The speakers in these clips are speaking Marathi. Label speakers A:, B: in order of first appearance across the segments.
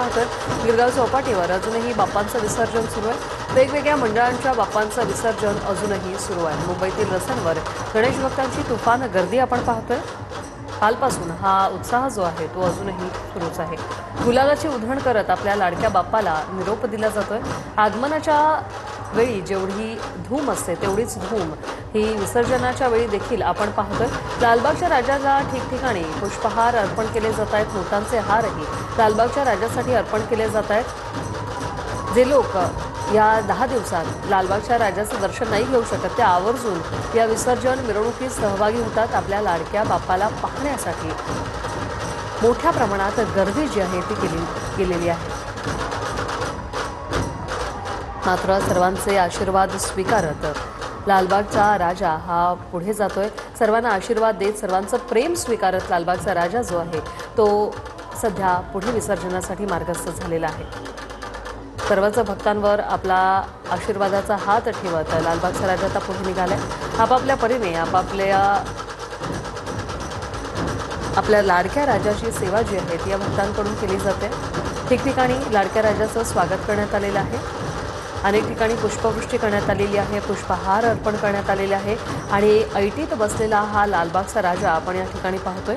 A: पाहतोय गिरगाव चौपाटीवर अजूनही बाप्पांचं विसर्जन सुरू आहे। वेगवेगळ्या मंडळांच्या बाप्पांचं विसर्जन अजूनही सुरू आहे। मुंबईतील रस्त्यांवर गणेश भक्तांची तुफान गर्दी आपण पाहतोय। कालपासून हा उत्साह जो आहे तो अजूनही सुरूच आहे। गुलालाची उधळण करत आपल्या लाडक्या बाप्पाला निरोप दिला जातोय। आगमनाच्या वेळी जेवढी धूम असते तेवढीच धूम ही विसर्जनाच्या वेळी देखील आपण पाहतोय। लालबागच्या राजाला ठिकठिकाणी पुष्पहार अर्पण केले जात आहेत। नोटांचे हारही लालबागच्या राजासाठी अर्पण केले जात आहेत। जे लोक या 10 दिवसात लालबागच्या राजाचं दर्शन नाही घेऊ शकत ते आवर्जून या विसर्जन मिरवणुकीत सहभागी होतात। आपल्या लाडक्या बाप्पाला पाहण्यासाठी मोठ्या प्रमाणात गर्दी जी आहे ती केलेली आहे। मात्र सर्वांचे आशीर्वाद स्वीकारत लालबागचा राजा हा पुढे जातोय। सर्वांना आशीर्वाद देत सर्वांचं प्रेम स्वीकारत लालबागचा राजा जो आहे तो सध्या पुढे विसर्जनासाठी मार्गस्थ झालेला आहे। सर्वच भक्तांवर आपला आशीर्वादाचा हात ठेवत लालबागचा राजा आता पुढे निघालाय। आपापल्या परीने आपल्या लाडक्या राजाची सेवा जी आहे ती या भक्तांकडून केली जाते। ठिकठिकाणी लाडक्या राजाचं स्वागत करण्यात आलेलं आहे। अनेक ठिकाणी पुष्पवृष्टी करण्यात आलेली आहे, पुष्पहार अर्पण करण्यात आलेले आहे आणि ऐटीत बसलेला हा लालबागचा राजा आपण या ठिकाणी पाहतोय।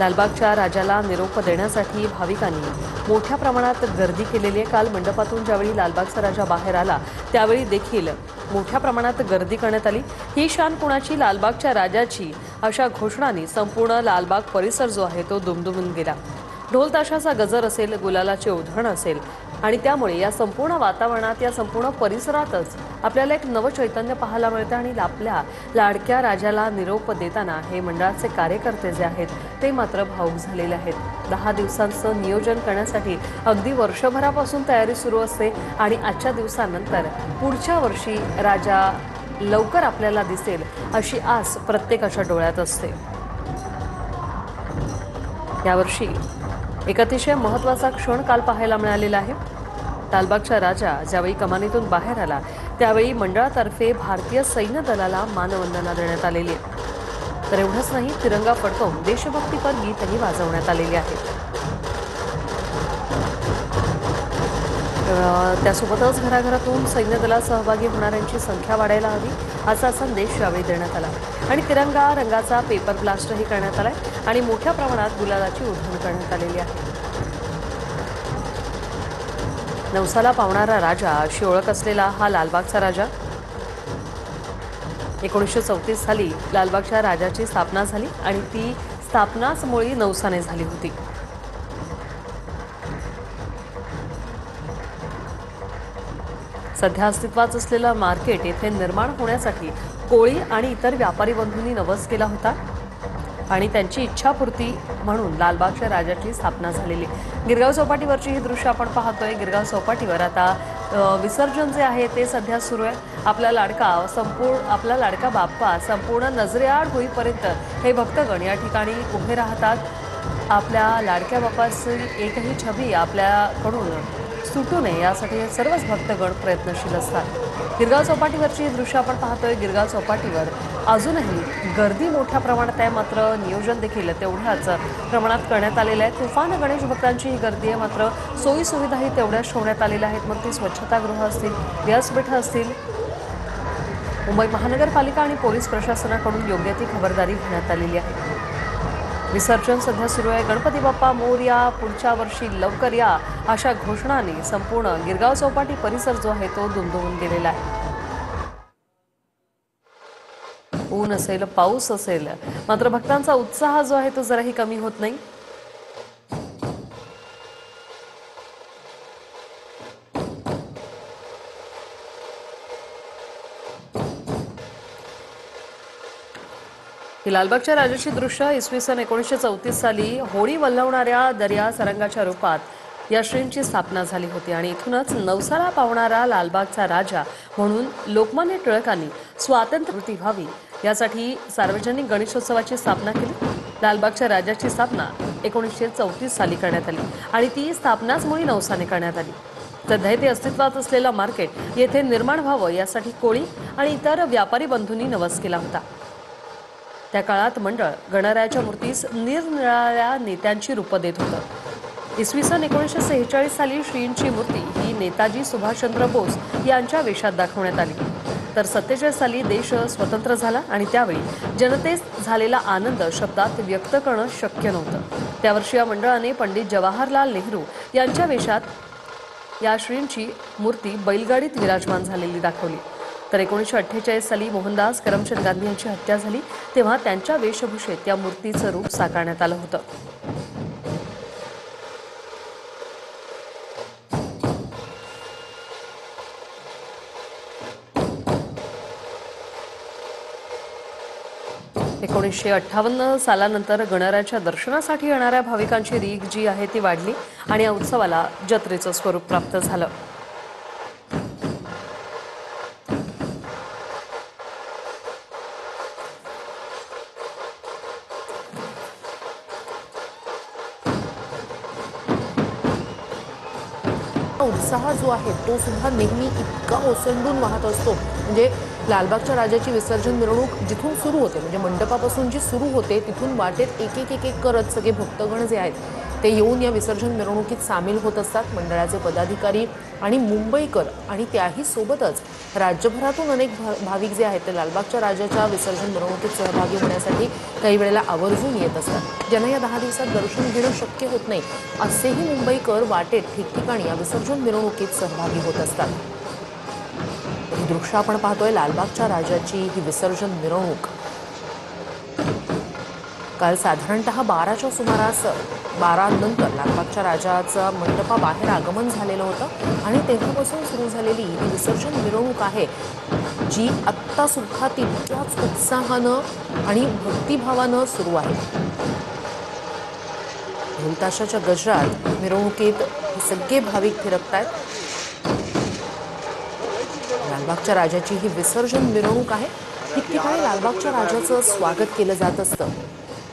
A: लालबागच्या राजाला निरोप देण्यासाठी भाविकांनी मोठ्या प्रमाणात गर्दी केलेली आहे। काल मंडपातून ज्यावेळी लालबागचा राजा बाहेर आला त्यावेळी देखील मोठ्या प्रमाणात गर्दी करण्यात आली। ही शान कुणाची, लालबागच्या राजाची अशा घोषणांनी संपूर्ण लालबाग परिसर जो आहे तो दुमदुमून गेला। ढोल ताशाचा गजर असेल, गुलालाचे उधळण असेल आणि त्यामुळे या संपूर्ण वातावरणात या संपूर्ण परिसरातच आपल्याला एक नवं चैतन्य पाहायला मिळतं आणि आपल्या लाडक्या राजाला निरोप देताना हे मंडळाचे कार्यकर्ते जे आहेत ते मात्र भावुक झालेले आहेत। 10 दिवसांचं नियोजन करण्यासाठी अगदी वर्षभरापासून तयारी सुरू असते आणि आजच्या दिवसानंतर पुढच्या वर्षी राजा लवकर आपल्याला दिसेल अशी आस प्रत्येकाच्या डोळ्यात असते। यावर्षी एक अतिशय महत्त्वाचा क्षण काल पाहायला मिळालेला आहे। लालबागचा राजा ज्यावेळी कमानीतून बाहेर आला त्यावेळी मंडळातर्फे भारतीय सैन्य दलाला मानवंदना देण्यात आलेली आहे। तर एवढंच नाही, तिरंगा फडकवून देशभक्तीपर गीतही वाजवण्यात आलेले आहे। त्यासोबतच घराघरातून सैन्य दलात सहभागी होणाऱ्यांची संख्या वाढायला हवी असा संदेश यावेळी देण्यात आला आणि तिरंगा रंगाचा पेपर ब्लास्टही करण्यात आलाय आणि मोठ्या प्रमाणात गुलालाची उधळण करण्यात आलेली आहे। नवसाला पावणारा राजा अशी ओळख असलेला हा लालबागचा राजा 1934 साली लालबागच्या राजाची स्थापना झाली आणि ती स्थापनाच मुळी नवसाने झाली होती। सध्या अस्तित्वात असलेलं मार्केट येथे निर्माण होण्यासाठी कोळी आणि इतर व्यापारी बंधूंनी नवस केला होता आणि त्यांची इच्छापूर्ती म्हणून लालबागच्या राजाची स्थापना झालेली। गिरगाव चौपाटीवरची ही दृश्य आपण पाहतोय। गिरगाव चौपाटीवर आता विसर्जन जे आहे ते सध्या सुरू आहे। आपला लाडका बाप्पा संपूर्ण नजरेआड होईपर्यंत हे भक्तगण या ठिकाणी उभे राहतात। आपल्या लाडक्या बाप्पाची एकही छबी आपल्याकडून सुटू नये यासाठी हे सर्वच भक्तगण प्रयत्नशील असतात। गिरगाव चौपाटीवरची ही दृश्य आपण पाहतोय। गिरगाव चौपाटीवर अजूनही गर्दी मोठ्या प्रमाणात आहे, मात्र नियोजन देखील तेवढ्याच प्रमाणात करण्यात आलेलं आहे। तुफान गणेश भक्तांची ही गर्दी आहे, मात्र सोयी सुविधाही तेवढ्याच ठेवण्यात आलेल्या आहेत। मग ती स्वच्छतागृह असतील, व्यासपीठं असतील, मुंबई महानगरपालिका आणि पोलीस प्रशासनाकडून योग्य ती खबरदारी घेण्यात आलेली आहे। विसर्जन सध्या सुरू आहे। गणपती बाप्पा मोरया, पुढच्या वर्षी लवकर या अशा घोषणांनी संपूर्ण गिरगाव चौपाटी परिसर जो आहे तो दुमदुमून गेलेला आहे। ऊन असेल, पाऊस असेल, मात्र भक्तांचा उत्साह जो आहे तो जराही कमी होत नाही। ही लालबागच्या राजाची दृश्य इसवी सन 1934 साली होळी वल्हवणाऱ्या दर्या सरंगाच्या रूपात या श्रींची स्थापना झाली होती आणि इथूनच नवसाला पावणारा लालबागचा राजा म्हणून लोकमान्य टिळकांनी स्वातंत्र्यपूर्ती व्हावी यासाठी सार्वजनिक गणेशोत्सवाची स्थापना केली। लालबागच्या राजाची स्थापना 1934 साली करण्यात आली आणि ती स्थापनाच मुळी नवसाने करण्यात आली। सध्या ते अस्तित्वात असलेलं मार्केट येथे निर्माण व्हावं यासाठी कोळी आणि इतर व्यापारी बंधूंनी नवस केला होता। त्या काळात मंडळ गणरायाच्या मूर्तीस निरनिराळ्या नेत्यांची रूपं देत होतं। इसवी सन 1946 साली श्रींची मूर्ती ही नेताजी सुभाषचंद्र बोस यांच्या वेशात दाखवण्यात आली। तर 47 साली देश स्वतंत्र झाला आणि त्यावेळी जनतेस झालेला आनंद शब्दात व्यक्त करणं शक्य नव्हतं। त्यावर्षी या मंडळाने पंडित जवाहरलाल नेहरू यांच्या वेशात या श्रींची मूर्ती बैलगाडीत विराजमान झालेली दाखवली। तर 1948 साली मोहनदास करमचंद गांधी यांची हत्या झाली तेव्हा त्यांच्या वेशभूषेत या मूर्तीचं रूप साकारण्यात आलं होतं। – 1958 सालानंतर गणरायाच्या दर्शनासाठी येणाऱ्या भाविकांची रीघ जी आहे ती वाढली आणि या उत्सवाला जत्रेचं स्वरूप प्राप्त झालं।
B: उत्साह जो आहे तो सुद्धा नेहमी इतका ओसंडून वाहत असतो। म्हणजे लालबागच्या राजाची विसर्जन मिरवणूक जिथून सुरू होते म्हणजे मंडपापासून जी सुरू होते तिथून वाटेत एक एक करत सगळे भक्तगण जे आहेत ते येऊन या विसर्जन मिरवणुकीत सामील होत असतात। मंडळाचे पदाधिकारी आणि मुंबईकर आणि त्याही सोबतच राज्यभरातून अनेक भाविक जे आहेत ते लालबागच्या राजाच्या विसर्जन मिरवणुकीत सहभागी होण्यासाठी काही वेळेला आवर्जून येत असतात। ज्यांना या 10 दिवसात दर्शन घेणं शक्य होत नाही असेही मुंबईकर वाटेत ठिकठिकाणी या विसर्जन मिरवणुकीत सहभागी होत असतात। ही दृश्य आपण पाहतोय लालबागच्या राजाची ही विसर्जन मिरवणूक काल साधारणतः 12च्या सुमारास 12 नंतर लालबागच्या राजाचं मंडपाबाहेर आगमन झालेलं होतं आणि तेव्हापासून सुरू झालेली ही विसर्जन मिरवणूक आहे जी आत्ता सुद्धा तितक्याच उत्साहानं आणि भक्तिभावानं सुरू आहे। ढोलताशाच्या गजरात मिरवणुकीत सगळे भाविक फिरकतायत। लालबागच्या राजाची ही विसर्जन मिरवणूक आहे। ठिकठिकाणी लालबागच्या राजाचं स्वागत केलं जात असतं।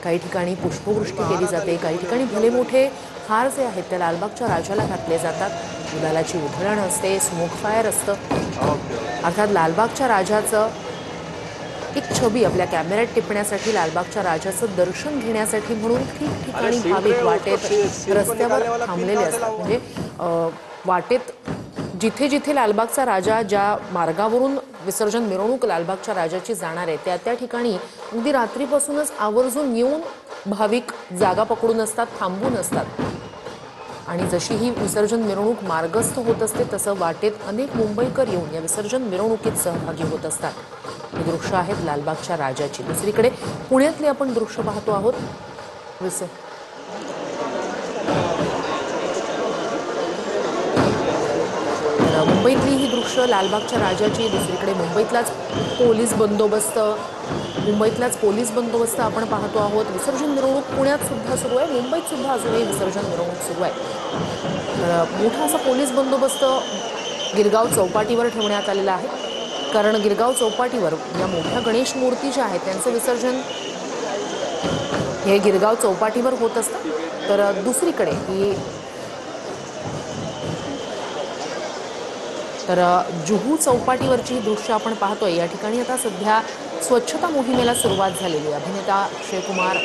B: काही ठिकाणी पुष्पवृष्टी केली जाते, काही ठिकाणी भले मोठे हार जे आहेत ते लालबागच्या राजाला घातले जातात। गुलालाची उधळण असते, स्मोक फायर असतं। अर्थात लालबागच्या राजाचं एक छबी आपल्या कॅमेऱ्यात टिपण्यासाठी लालबागच्या राजाचं दर्शन घेण्यासाठी म्हणून ठिकठिकाणी भाविक वाटेत रस्त्यावर थांबलेले असतात। म्हणजे वाटेत जिथे जिथे लालबागचा राजा ज्या मार्गावरून विसर्जन मिरवणूक लालबागच्या राजाची जाणार आहे त्या ठिकाणी अगदी रात्रीपासूनच आवर्जून येऊन भाविक जागा पकडून असतात, थांबून असतात। आणि जशी ही विसर्जन मिरवणूक मार्गस्थ होत असते तसं वाटेत अनेक मुंबईकर येऊन या विसर्जन मिरवणुकीत सहभागी होत असतात। ही दृश्य आहेत लालबागच्या राजाची। दुसरीकडे पुण्यातली आपण दृश्य पाहतो आहोत। मुंबईतली ही दृश्य लालबागच्या राजाची। दुसरीकडे मुंबईतलाच पोलीस बंदोबस्त आपण पाहतो आहोत। विसर्जन मिरवणूक पुण्यात सुद्धा सुरू आहे, मुंबईत सुद्धा अजूनही विसर्जन मिरवणूक सुरू आहे। तर मोठा असा पोलीस बंदोबस्त गिरगाव चौपाटीवर ठेवण्यात आलेला आहे कारण गिरगाव चौपाटीवर या मोठ्या गणेश मूर्ती ज्या आहेत त्यांचं विसर्जन हे गिरगाव चौपाटीवर होत असतं। तर दुसरीकडे ही जुहू चौपाटीवरची ही दृश्य आपण पाहतोय। या ठिकाणी आता सध्या स्वच्छता मोहिमेला सुरुवात झालेली आहे। अभिनेता अक्षय कुमार,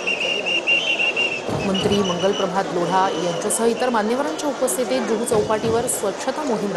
B: मंत्री मंगल प्रभात लोढा यांच्यासह इतर मान्यवरांच्या उपस्थितीत जुहू चौपाटीवर स्वच्छता मोहीम